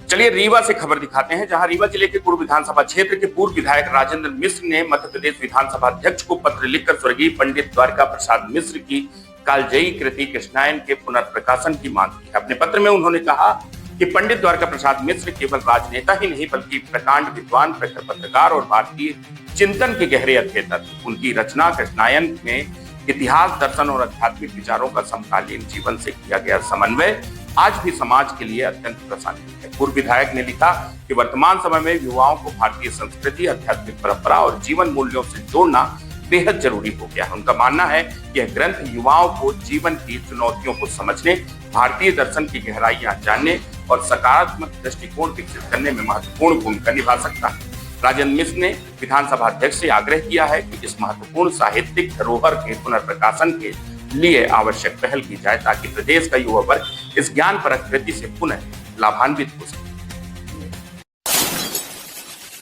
चलिए रीवा से खबर दिखाते हैं, जहां रीवा जिले के कुड़ विधानसभा क्षेत्र के पूर्व विधायक राजेंद्र मिश्र ने मध्य प्रदेश विधानसभा अध्यक्ष को पत्र लिखकर स्वर्गीय पंडित द्वारका प्रसाद मिश्र की कालजयी कृति कृष्णायन के पुनर्प्रकाशन की मांग की। अपने पत्र में उन्होंने कहा कि पंडित द्वारका प्रसाद मिश्र केवल राजनेता ही नहीं बल्कि प्रकांड विद्वान, प्रखर पत्रकार और भारतीय चिंतन के गहरे अध्येता थे। उनकी रचना कृष्णायन में इतिहास, दर्शन और आध्यात्मिक विचारों का समकालीन जीवन से किया गया समन्वय आज भी समाज के लिए अत्यंत प्रासंगिक है। पूर्व विधायक ने लिखा कि वर्तमान समय में युवाओं को भारतीय संस्कृति, आध्यात्मिक परंपरा और जीवन मूल्यों से जोड़ना बेहद जरूरी हो गया है। उनका मानना है कि यह ग्रंथ युवाओं को जीवन की चुनौतियों को समझने, भारतीय दर्शन की गहराइयां जानने और सकारात्मक दृष्टिकोण विकसित करने में महत्वपूर्ण भूमिका निभा सकता है। राजेंद्र मिश्र ने विधानसभा अध्यक्ष से आग्रह किया है कि इस महत्वपूर्ण साहित्यिक धरोहर के पुनर्प्रकाशन के लिए आवश्यक पहल की जाए, ताकि प्रदेश का युवा वर्ग इस ज्ञान परक कृति से पुनः लाभान्वित हो सके।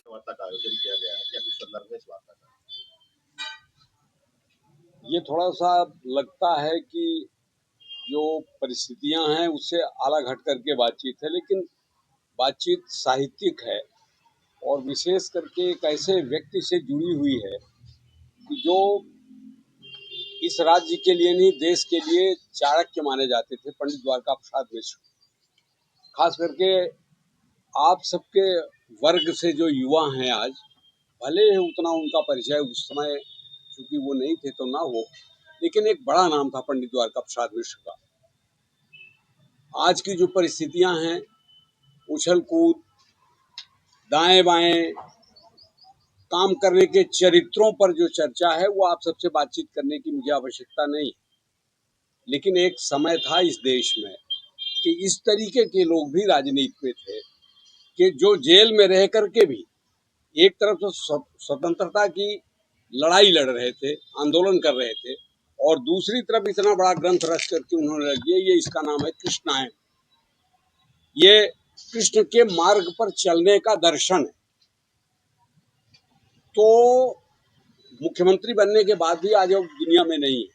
वार्ता का आयोजन किया गया है, क्या कुछ संदर्भ में इस वार्ता का? ये थोड़ा सा लगता है कि जो परिस्थितियां हैं उससे अलग हट करके बातचीत है, लेकिन बातचीत साहित्यिक है और विशेष करके एक ऐसे व्यक्ति से जुड़ी हुई है कि जो इस राज्य के लिए नहीं, देश के लिए चाणक्य माने जाते थे, पंडित द्वारका प्रसाद मिश्र। खास करके आप सबके वर्ग से जो युवा हैं आज, भले ही उतना उनका परिचय उस समय चूंकि वो नहीं थे तो ना हो, लेकिन एक बड़ा नाम था पंडित द्वारका प्रसाद मिश्र का। आज की जो परिस्थितियां हैं, उछल कूद, दाएं बाएं काम करने के चरित्रों पर जो चर्चा है वो आप सबसे बातचीत करने की मुझे आवश्यकता नहीं। लेकिन एक समय था इस देश में कि इस तरीके के लोग भी राजनीति में थे कि जो जेल में रह करके भी एक तरफ तो स्वतंत्रता की लड़ाई लड़ रहे थे, आंदोलन कर रहे थे, और दूसरी तरफ इतना बड़ा ग्रंथ रच करके उन्होंने रख दिया। ये इसका नाम है कृष्णायन। ये कृष्ण के मार्ग पर चलने का दर्शन है। तो मुख्यमंत्री बनने के बाद भी आज वो दुनिया में नहीं है,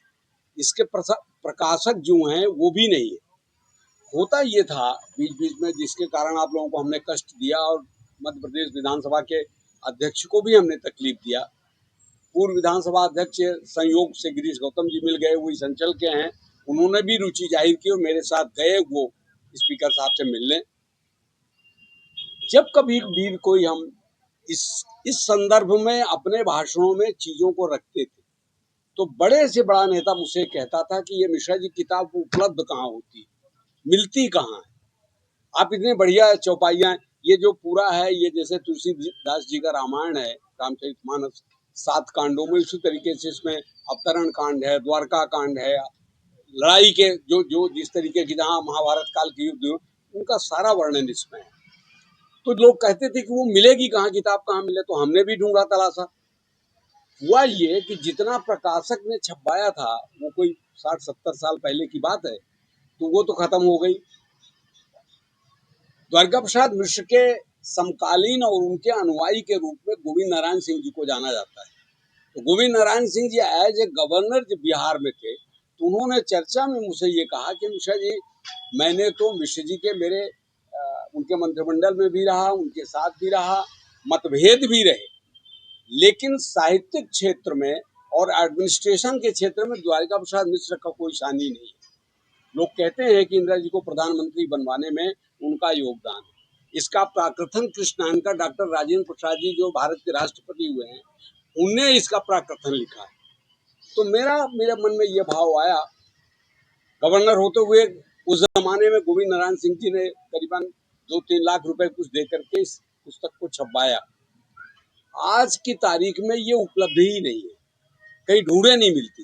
इसके प्रकाशक जो हैं वो भी नहीं है। होता ये था बीच बीच में, जिसके कारण आप लोगों को हमने कष्ट दिया और मध्य प्रदेश विधानसभा के अध्यक्ष को भी हमने तकलीफ दिया। पूर्व विधानसभा अध्यक्ष संयोग से गिरीश गौतम जी मिल गए, वही संचल के हैं, उन्होंने भी रुचि जाहिर की और मेरे साथ गए वो स्पीकर साहब से मिलने। जब कभी भी कोई हम इस संदर्भ में अपने भाषणों में चीजों को रखते थे तो बड़े से बड़ा नेता मुझसे कहता था कि ये मिश्रा जी किताब उपलब्ध कहाँ होती, मिलती कहाँ है? आप इतने बढ़िया चौपाइयां, ये जो पूरा है, ये जैसे तुलसीदास जी का रामायण है, रामचरितमानस 7 कांडों में, उसी तरीके से इसमें अवतरण कांड है, द्वारका कांड है, लड़ाई के जो जो जिस तरीके की जहाँ महाभारत काल के युद्ध, उनका सारा वर्णन इसमें है। तो लोग कहते थे कि वो मिलेगी कहाँ, किताब कहाँ मिले? तो हमने भी ढूंढा तलाशा। हुआ ये कि जितना प्रकाशक ने छपवाया था वो कोई 60-70 साल पहले की बात है, तो वो तो खत्म हो गई। द्वारका प्रसाद मिश्र के समकालीन और उनके अनुयायी के रूप में गोविंद नारायण सिंह जी को जाना जाता है। तो Govind Narayan Singh ji as a governor जब बिहार में थे तो उन्होंने चर्चा में मुझसे ये कहा कि मिश्रा जी, मैंने तो मिश्र जी के मेरे उनके मंत्रिमंडल में भी रहा, उनके साथ भी रहा, मतभेद भी रहे, लेकिन साहित्यिक क्षेत्र में और एडमिनिस्ट्रेशन के क्षेत्र में द्वारका प्रसाद मिश्र का कोई शानी नहीं है। लोग कहते हैं कि इंदिरा जी को प्रधानमंत्री बनवाने में उनका योगदान है। इसका प्राकथन कृष्णायन का डॉक्टर राजेंद्र प्रसाद जी, जो भारत के राष्ट्रपति हुए हैं, उनने इसका प्राकथन लिखा है। तो मेरे मन में यह भाव आया, गवर्नर होते हुए उस जमाने में गोविंद नारायण सिंह जी ने करीबन 2-3 लाख रुपए कुछ दे करके इस पुस्तक को छपवाया। आज की तारीख में ये उपलब्ध ही नहीं है, कहीं ढूंढे नहीं मिलती।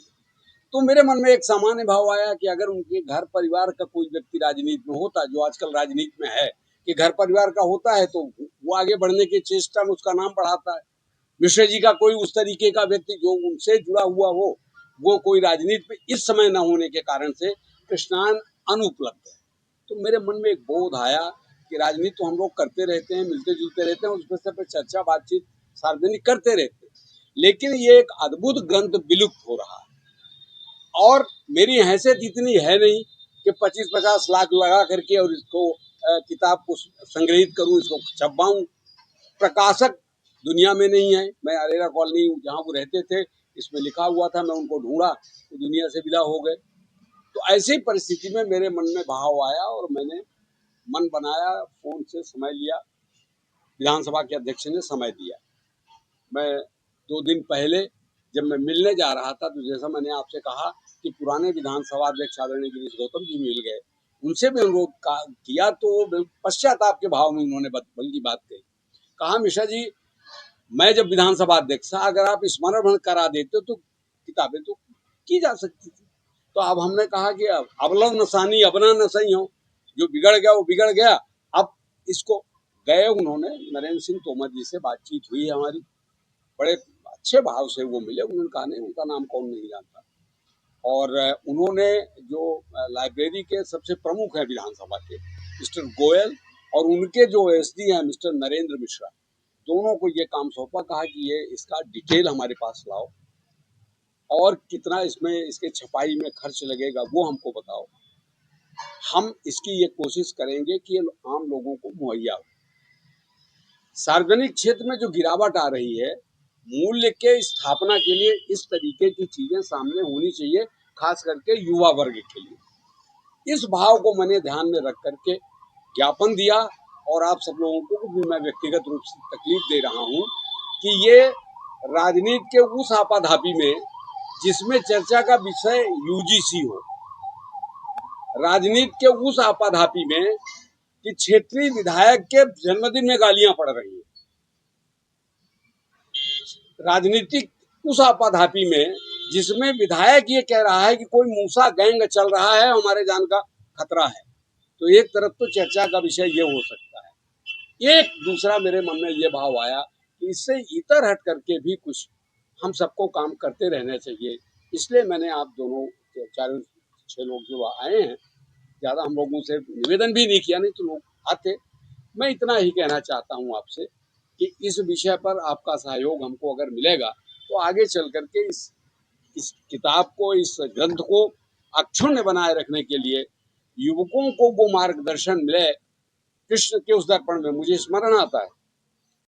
तो मेरे मन में एक सामान्य भाव आया कि अगर उनके घर परिवार का कोई व्यक्ति राजनीति में होता, जो आजकल राजनीति में है कि घर परिवार का होता है, तो वो आगे बढ़ने की चेष्टा में उसका नाम बढ़ाता है। मिश्र जी का कोई उस तरीके का व्यक्ति जो उनसे जुड़ा हुआ हो, वो कोई राजनीति में इस समय न होने के कारण से कृष्णायन अनुपलब्ध है। तो मेरे मन में एक बोध आया कि राजनीति तो हम लोग करते रहते हैं, मिलते जुलते रहते हैं, उसमें से चर्चा बातचीत सार्वजनिक करते रहते हैं, लेकिन ये एक अद्भुत ग्रंथ विलुप्त हो रहा है। और मेरी हैसियत इतनी है नहीं कि 25-50 लाख लगा करके और इसको किताब को संग्रहित करूं, इसको छपवाऊं। प्रकाशक दुनिया में नहीं है। मैं अरेरा कॉलोनी जहां वो रहते थे, इसमें लिखा हुआ था, मैं उनको ढूंढा तो दुनिया से विदा हो गए। तो ऐसी परिस्थिति में मेरे मन में भाव आया और मैंने मन बनाया, फोन से समय लिया, विधानसभा के अध्यक्ष ने समय दिया। मैं 2 दिन पहले जब मैं मिलने जा रहा था, तो जैसा मैंने आपसे कहा कि पुराने विधानसभा अध्यक्ष आदरणीय गिरीश गौतम जी मिल गए, उनसे भी अनुरोध किया तो पश्चाताप के भाव में उन्होंने बल्कि बात कहा मिश्रा जी, मैं जब विधानसभा अध्यक्ष था, अगर आप स्मरण करा देते तो किताबें तो की जा सकती थी। तो अब हमने कहा कि अब अवलव नसानी अबना न सही हो, जो बिगड़ गया वो बिगड़ गया। अब इसको गए, उन्होंने नरेंद्र सिंह तोमर जी से बातचीत हुई हमारी, बड़े अच्छे भाव से वो मिले। उन्होंने कहा नहीं, उनका नाम कौन नहीं जानता। और उन्होंने जो लाइब्रेरी के सबसे प्रमुख हैं विधानसभा के, मिस्टर गोयल, और उनके जो एसडी हैं मिस्टर नरेंद्र मिश्रा, दोनों को ये काम सौंपा। कहा कि ये इसका डिटेल हमारे पास लाओ और कितना इसमें इसके छपाई में खर्च लगेगा वो हमको बताओ। हम इसकी ये कोशिश करेंगे कि आम लोगों को मुहैया हो। सार्वजनिक क्षेत्र में जो गिरावट आ रही है, मूल्य के स्थापना के लिए इस तरीके की चीजें सामने होनी चाहिए, खास करके युवा वर्ग के लिए। इस भाव को मैंने ध्यान में रख करके ज्ञापन दिया और आप सब लोगों को भी मैं व्यक्तिगत रूप से तकलीफ दे रहा हूं कि ये राजनीति के उस आपाधापी में जिसमें चर्चा का विषय यूजीसी हो, राजनीति के उस आपाधापी में कि क्षेत्रीय विधायक के जन्मदिन में गालियां पड़ रही हैं, राजनीतिक उस आपाधापी में जिसमें विधायक ये कह रहा है कि कोई मूसा गैंग चल रहा है, हमारे जान का खतरा है, तो एक तरफ तो चर्चा का विषय ये हो सकता है। एक दूसरा मेरे मन में ये भाव आया कि इससे इतर हट करके भी कुछ हम सबको काम करते रहना चाहिए। इसलिए मैंने आप दोनों 4-6 लोग जो आए हैं, ज़्यादा हम लोगों से निवेदन भी नहीं किया, नहीं तो लोग आते। मैं इतना ही कहना चाहता हूँ आपसे कि इस विषय पर आपका सहयोग हमको अगर मिलेगा तो आगे चल करके इस किताब को, इस ग्रंथ को अक्षुण्ण बनाए रखने के लिए युवकों को वो मार्गदर्शन मिले। कृष्ण के उस दर्पण में मुझे स्मरण आता है